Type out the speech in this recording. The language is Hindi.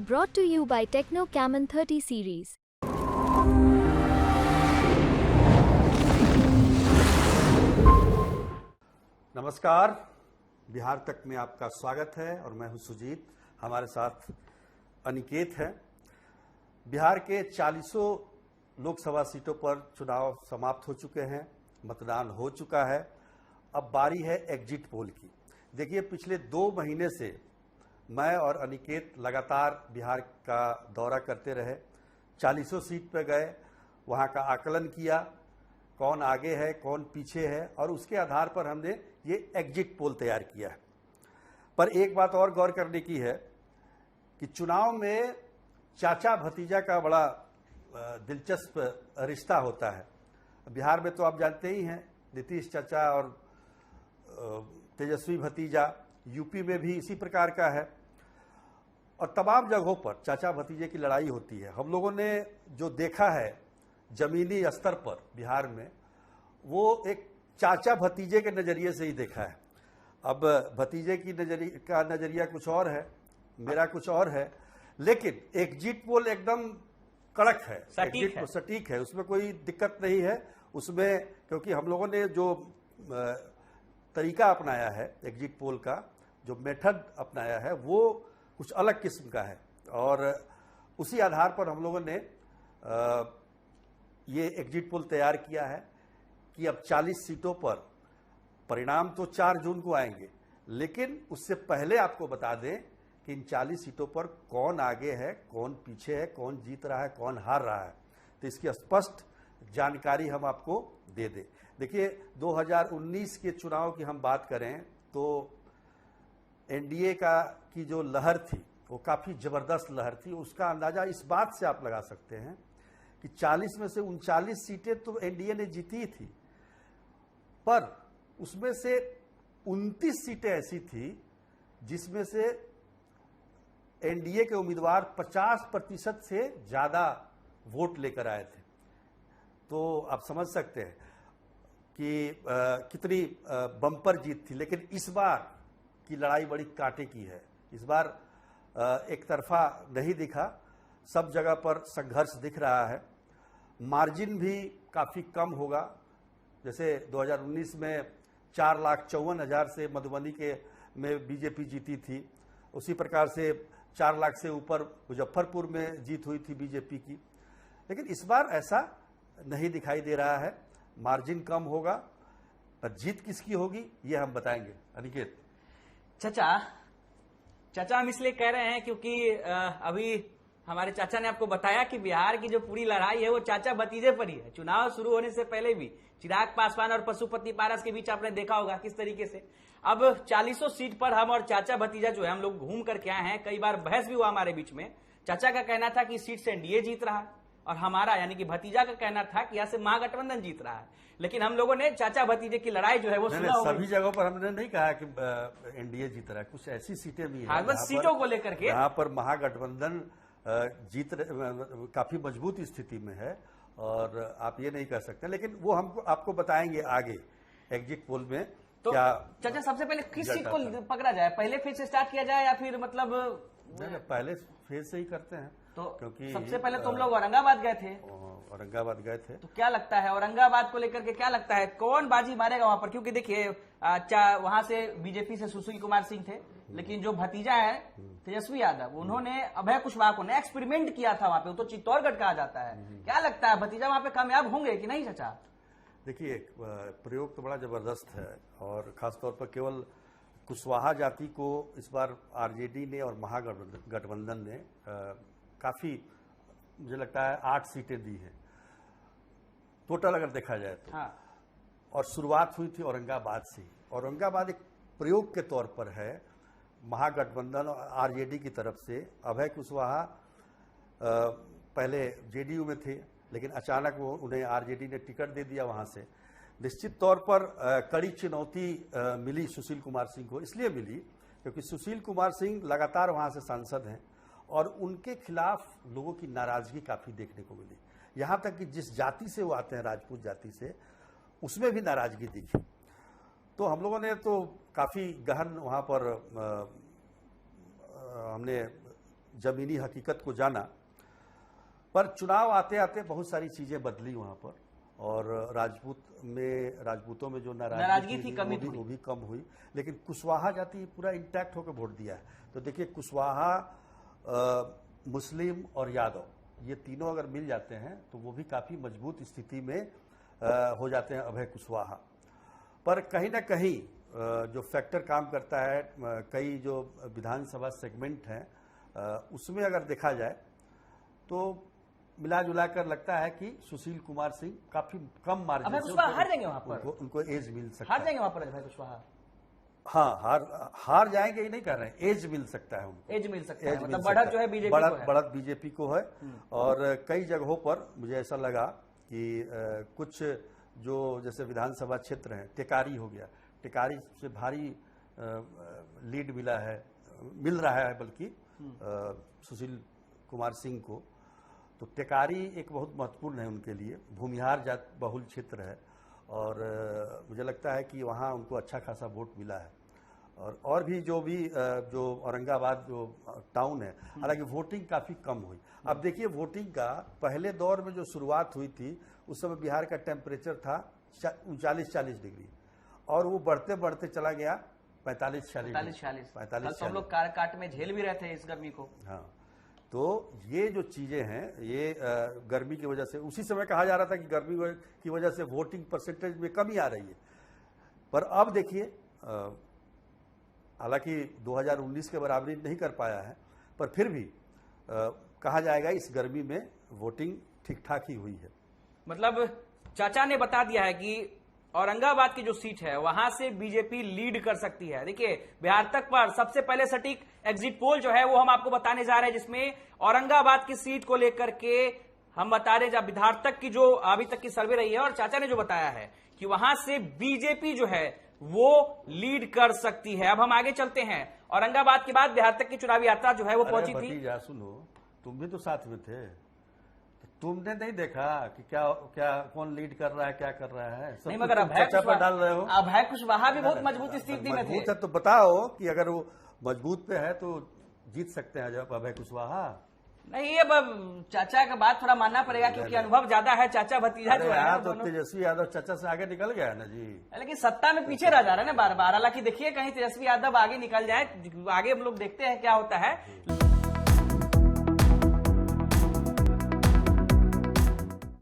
Brought to you by Techno Camon 30 series. नमस्कार, बिहार तक में आपका स्वागत है और मैं हूं सुजीत। हमारे साथ अनिकेत है। बिहार के 40 लोकसभा सीटों पर चुनाव समाप्त हो चुके हैं, मतदान हो चुका है। अब बारी है एग्जिट पोल की। देखिए, पिछले 2 महीने से मैं और अनिकेत लगातार बिहार का दौरा करते रहे। 40 सीट पर गए, वहां का आकलन किया, कौन आगे है कौन पीछे है, और उसके आधार पर हमने ये एग्जिट पोल तैयार किया है। पर एक बात और गौर करने की है कि चुनाव में चाचा भतीजा का बड़ा दिलचस्प रिश्ता होता है। बिहार में तो आप जानते ही हैं, नीतीश चाचा और तेजस्वी भतीजा। यूपी में भी इसी प्रकार का है और तमाम जगहों पर चाचा भतीजे की लड़ाई होती है। हम लोगों ने जो देखा है जमीनी स्तर पर बिहार में, वो एक चाचा भतीजे के नज़रिए से ही देखा है। अब भतीजे की नज़रिया कुछ और है, मेरा कुछ और है, लेकिन एग्जिट पोल एकदम कड़क है, सटीक है, उसमें कोई दिक्कत नहीं है उसमें, क्योंकि हम लोगों ने जो तरीका अपनाया है एग्जिट पोल का, जो मेथड अपनाया है, वो कुछ अलग किस्म का है। और उसी आधार पर हम लोगों ने ये एग्जिट पोल तैयार किया है कि अब 40 सीटों पर परिणाम तो 4 जून को आएंगे, लेकिन उससे पहले आपको बता दें कि इन 40 सीटों पर कौन आगे है कौन पीछे है, कौन जीत रहा है कौन हार रहा है, तो इसकी स्पष्ट जानकारी हम आपको दे दें। देखिए, 2019 के चुनाव की हम बात करें तो एनडीए की जो लहर थी वो काफ़ी ज़बरदस्त लहर थी। उसका अंदाज़ा इस बात से आप लगा सकते हैं कि 40 में से 39 सीटें तो एनडीए ने जीती थी, पर उसमें से 29 सीटें ऐसी थी जिसमें से एनडीए के उम्मीदवार 50% से ज़्यादा वोट लेकर आए थे। तो आप समझ सकते हैं कि कितनी बम्पर जीत थी। लेकिन इस बार की लड़ाई बड़ी कांटे की है। इस बार एक तरफा नहीं दिखा, सब जगह पर संघर्ष दिख रहा है। मार्जिन भी काफ़ी कम होगा। जैसे 2019 में 4,54,000 से मधुबनी में बीजेपी जीती थी, उसी प्रकार से 4 लाख से ऊपर मुजफ्फरपुर में जीत हुई थी बीजेपी की। लेकिन इस बार ऐसा नहीं दिखाई दे रहा है, मार्जिन कम होगा। पर जीत किसकी होगी ये हम बताएंगे। अनिकेत। चाचा हम इसलिए कह रहे हैं क्योंकि अभी हमारे चाचा ने आपको बताया कि बिहार की जो पूरी लड़ाई है वो चाचा भतीजे पर ही है। चुनाव शुरू होने से पहले भी चिराग पासवान और पशुपति पारस के बीच आपने देखा होगा किस तरीके से। अब 40 सीट पर हम और चाचा भतीजा जो है हम लोग घूम करके आए हैं। कई बार बहस भी हुआ हमारे बीच में। चाचा का कहना था कि इस सीट से एनडीए जीत रहा है और हमारा यानी कि भतीजा का कहना था कि यहाँ से महागठबंधन जीत रहा है। लेकिन हम लोगों ने चाचा भतीजे की लड़ाई जो है वो सुना होगा। सभी जगहों पर हमने नहीं कहा कि एनडीए जीत रहा है, कुछ ऐसी सीटें भी हैं बस सीटों को लेकर के यहाँ पर महागठबंधन काफी मजबूत स्थिति में है और आप ये नहीं कह सकते। लेकिन वो हमको आपको बताएंगे आगे एग्जिट पोल में। तो क्या चाचा सबसे पहले किस सीट को पकड़ा जाए, पहले फेज से स्टार्ट किया जाए या फिर मतलब नहीं, पहले फेज से ही करते हैं। तो क्योंकि सबसे पहले तुम लोग औरंगाबाद गए थे। औरंगाबाद गए थे, तो क्या लगता है औरंगाबाद को लेकर के क्या लगता है कौन बाजी मारेगा वहां पर? क्योंकि देखिए वहां से बीजेपी से सुशील कुमार सिंह थे, लेकिन जो भतीजा है तेजस्वी यादव, उन्होंने अभय कुशवाहा को एक्सपेरिमेंट किया था वहां पे, वो तो चित्तौड़गढ़ कहा जाता है। क्या लगता है भतीजा वहां पे कामयाब होंगे कि नहीं चाचा? देखिए, प्रयोग तो बड़ा जबरदस्त है और खासतौर पर केवल कुशवाहा जाति को इस बार आरजेडी ने और महागठबंधन ने काफी, मुझे लगता है 8 सीटें दी हैं टोटल अगर देखा जाए तो। हाँ। और शुरुआत हुई थी औरंगाबाद से। औरंगाबाद एक प्रयोग के तौर पर है महागठबंधन और आरजेडी की तरफ से। अभय कुशवाहा पहले जेडीयू में थे, लेकिन अचानक उन्हें आरजेडी ने टिकट दे दिया वहां से। निश्चित तौर पर कड़ी चुनौती मिली सुशील कुमार सिंह को, इसलिए मिली क्योंकि सुशील कुमार सिंह लगातार वहां से सांसद हैं और उनके खिलाफ लोगों की नाराजगी काफी देखने को मिली। यहां तक कि जिस जाति से वो आते हैं, राजपूत जाति से, उसमें भी नाराजगी दिखी। तो हम लोगों ने तो काफ़ी गहन वहाँ पर हमने जमीनी हकीकत को जाना। पर चुनाव आते आते बहुत सारी चीजें बदली वहां पर, और राजपूतों में जो नाराजगी थी वो भी कम हुई, लेकिन कुशवाहा जाति पूरा इंटैक्ट होकर वोट दिया है। तो देखिए, कुशवाहा, मुस्लिम और यादव, ये तीनों अगर मिल जाते हैं तो वो भी काफी मजबूत स्थिति में हो जाते हैं अभय कुशवाहा। पर कहीं ना कहीं जो फैक्टर काम करता है, कई जो विधानसभा सेगमेंट हैं उसमें अगर देखा जाए तो मिला जुला कर लगता है कि सुशील कुमार सिंह काफी कम मार्जिन से हार जाएंगे वहां पर, उनको एज मिल सकता है। हार जाएंगे वहां पर अभय कुशवाहा? हाँ, हार जाएंगे, ये नहीं कर रहे हैं, एज मिल सकता है उनको, एज मिल सकता है, मतलब बढ़त जो है बीजेपी को है। बढ़त बीजेपी को है। और कई जगहों पर मुझे ऐसा लगा कि कुछ जो जैसे विधानसभा क्षेत्र हैं, टेकारी हो गया, टेकारी से भारी लीड मिल रहा है बल्कि सुशील कुमार सिंह को। तो टेकारी एक बहुत महत्वपूर्ण है उनके लिए, भूमिहार जात बहुल क्षेत्र है, और मुझे लगता है कि वहाँ उनको अच्छा खासा वोट मिला है। और भी जो औरंगाबाद जो टाउन है, हालांकि वोटिंग काफ़ी कम हुई। अब देखिए, वोटिंग का पहले दौर में जो शुरुआत हुई थी उस समय बिहार का टेम्परेचर था 39-40 डिग्री, और वो बढ़ते बढ़ते चला गया 45-46। हम लोग काट में झेल भी रहे थे इस गर्मी को। हाँ, तो ये जो चीजें हैं, ये गर्मी की वजह से, उसी समय कहा जा रहा था कि गर्मी की वजह से वोटिंग परसेंटेज में कमी आ रही है। पर अब देखिए, हालांकि 2019 के बराबरी नहीं कर पाया है, पर फिर भी कहा जाएगा इस गर्मी में वोटिंग ठीक ठाक ही हुई है। मतलब चाचा ने बता दिया है कि औरंगाबाद की जो सीट है वहां से बीजेपी लीड कर सकती है। देखिए, बिहार तक पर सबसे पहले सटीक एग्जिट पोल जो है वो हम आपको बताने जा रहे हैं, जिसमें औरंगाबाद की सीट को लेकर के हम बता रहे हैं, जब बिहार तक की जो अभी तक की सर्वे रही है, और चाचा ने जो बताया है कि वहां से बीजेपी जो है वो लीड कर सकती है। अब हम आगे चलते हैं। औरंगाबाद के बाद बिहार तक की चुनावी यात्रा जो है वो पहुंची थी। सुनो, तुम भी तो साथ में थे, तुमने नहीं देखा कि क्या कौन लीड कर रहा है, क्या कर रहा है? नहीं, मगर अभय डाल रहे हो। अभय कुशवाहा भी बहुत मजबूत स्थिति में थे। है तो बताओ कि अगर वो मजबूत पे है तो जीत सकते हैं जब अभय कुशवाहा। नहीं, अब चाचा का बात थोड़ा मानना पड़ेगा, क्योंकि अनुभव ज्यादा है। चाचा भतीजा जो है, तो तेजस्वी यादव चाचा से आगे निकल गया ना जी, लेकिन सत्ता में पीछे रह जा रहा है ना बार बार। हालांकि देखिए, कहीं तेजस्वी यादव आगे निकल जाए, आगे हम लोग देखते हैं क्या होता है।